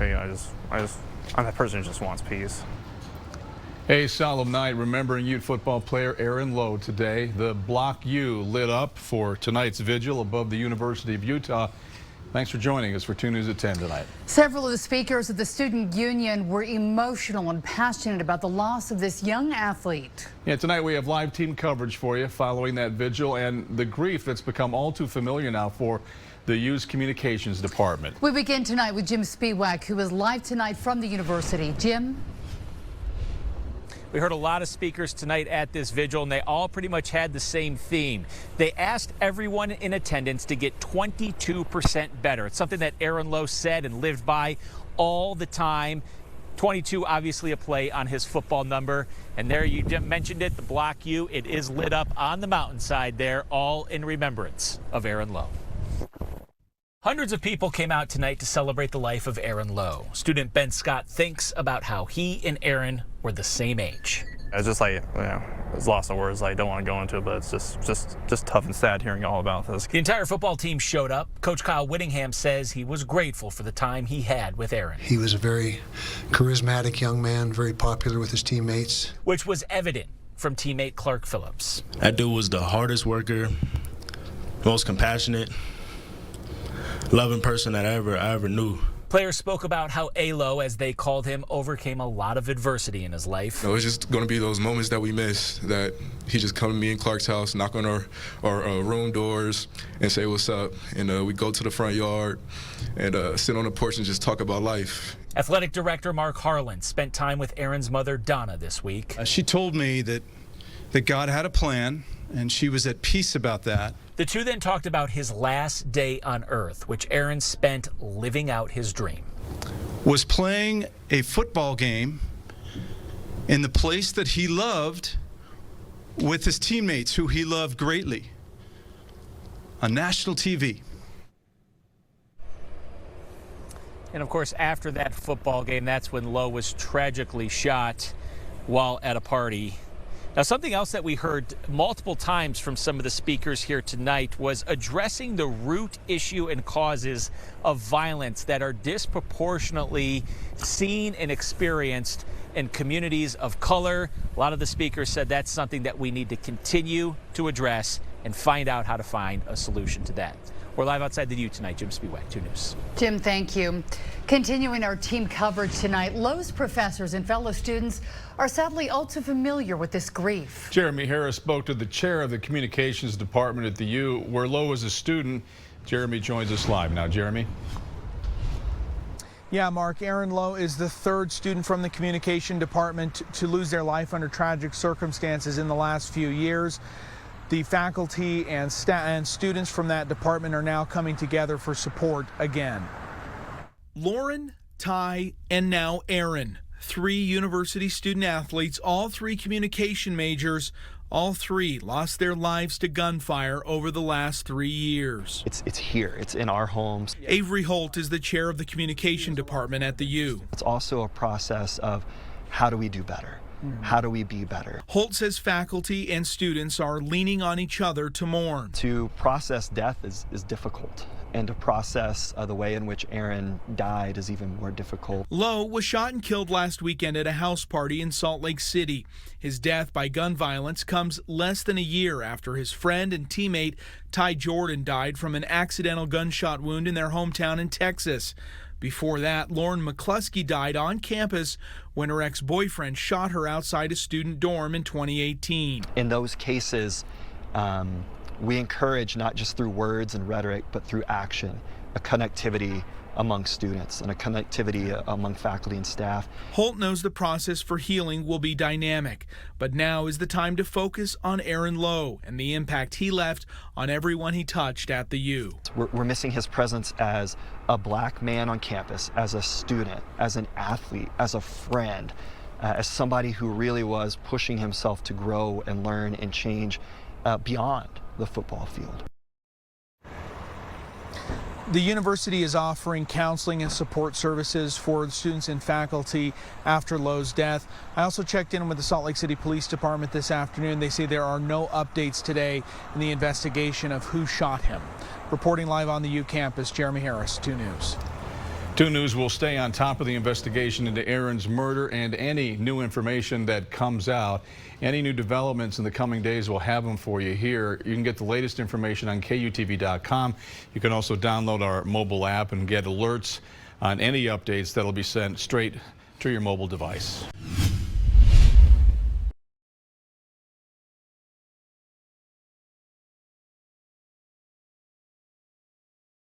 opinion. I'm a person who just wants peace. A solemn night remembering Ute football player Aaron Lowe today. The Block U lit up for tonight's vigil above the University of Utah. Thanks for joining us for 2 News at 10 tonight. Several of the speakers of the student union were emotional and passionate about the loss of this young athlete. Yeah, tonight we have live team coverage for you following that vigil and the grief that's become all too familiar now for the U's communications department. We begin tonight with Jim Spiewak, who is live tonight from the university. Jim? We heard a lot of speakers tonight at this vigil, and they all pretty much had the same theme. They asked everyone in attendance to get 22% better. It's something that Aaron Lowe said and lived by all the time. 22, obviously a play on his football number. And there, you mentioned it, the Block U, it is lit up on the mountainside there, all in remembrance of Aaron Lowe. Hundreds of people came out tonight to celebrate the life of Aaron Lowe. Student Ben Scott thinks about how he and Aaron were the same age. It's just like, it's lost in words. I don't want to go into it, but it's just tough and sad hearing all about this. The entire football team showed up. Coach Kyle Whittingham says he was grateful for the time he had with Aaron. He was a very charismatic young man, very popular with his teammates. Which was evident from teammate Clark Phillips. That dude was the hardest worker, most compassionate, loving person that I ever knew. Players spoke about how A-Lo, as they called him, overcame a lot of adversity in his life. It's just going to be those moments that we miss, that he just come to me in Clark's house, knock on our room doors and say what's up. And we go to the front yard and sit on the porch and just talk about life. Athletic director Mark Harlan spent time with Aaron's mother, Donna, this week. She told me that God had a plan, and she was at peace about that. The two then talked about his last day on earth, which Aaron spent living out his dream. Was playing a football game in the place that he loved with his teammates, who he loved greatly, on national TV. And of course, after that football game, that's when Lowe was tragically shot while at a party. Now, something else that we heard multiple times from some of the speakers here tonight was addressing the root issue and causes of violence that are disproportionately seen and experienced in communities of color. A lot of the speakers said that's something that we need to continue to address and find out how to find a solution to that. We're live outside the U tonight. Jim Spiewak, 2 News. Jim, thank you. Continuing our team coverage tonight, Lowe's professors and fellow students are sadly all too familiar with this grief. Jeremy Harris spoke to the chair of the communications department at the U, where Lowe was a student. Jeremy joins us live now. Jeremy? Yeah, Mark, Aaron Lowe is the 3rd student from the communication department to lose their life under tragic circumstances in the last few years. The faculty and students from that department are now coming together for support again. Lauren, Ty, and now Aaron, 3 university student athletes, all 3 communication majors. All 3 lost their lives to gunfire over the last 3 years. It's here. It's in our homes. Avery Holt is the chair of the communication department at the U. It's also a process of how do we do better? How do we be better? Holt says faculty and students are leaning on each other to mourn. To process death is difficult, and to process the way in which Aaron died is even more difficult. Lowe was shot and killed last weekend at a house party in Salt Lake City. His death by gun violence comes less than a year after his friend and teammate Ty Jordan died from an accidental gunshot wound in their hometown in Texas. Before that, Lauren McCluskey died on campus when her ex-boyfriend shot her outside a student dorm in 2018. In those cases, we encourage not just through words and rhetoric, but through action, a connectivity among students and a connectivity among faculty and staff. Holt knows the process for healing will be dynamic, but now is the time to focus on Aaron Lowe and the impact he left on everyone he touched at the U. We're missing his presence as a black man on campus, as a student, as an athlete, as a friend, as somebody who really was pushing himself to grow and learn and change beyond the football field. The university is offering counseling and support services for the students and faculty after Lowe's death. I also checked in with the Salt Lake City Police Department this afternoon. They say there are no updates today in the investigation of who shot him. Reporting live on the U campus, Jeremy Harris, 2 News. 2 News will stay on top of the investigation into Aaron's murder and any new information that comes out. Any new developments in the coming days, we'll have them for you here. You can get the latest information on KUTV.com. You can also download our mobile app and get alerts on any updates that'll be sent straight to your mobile device.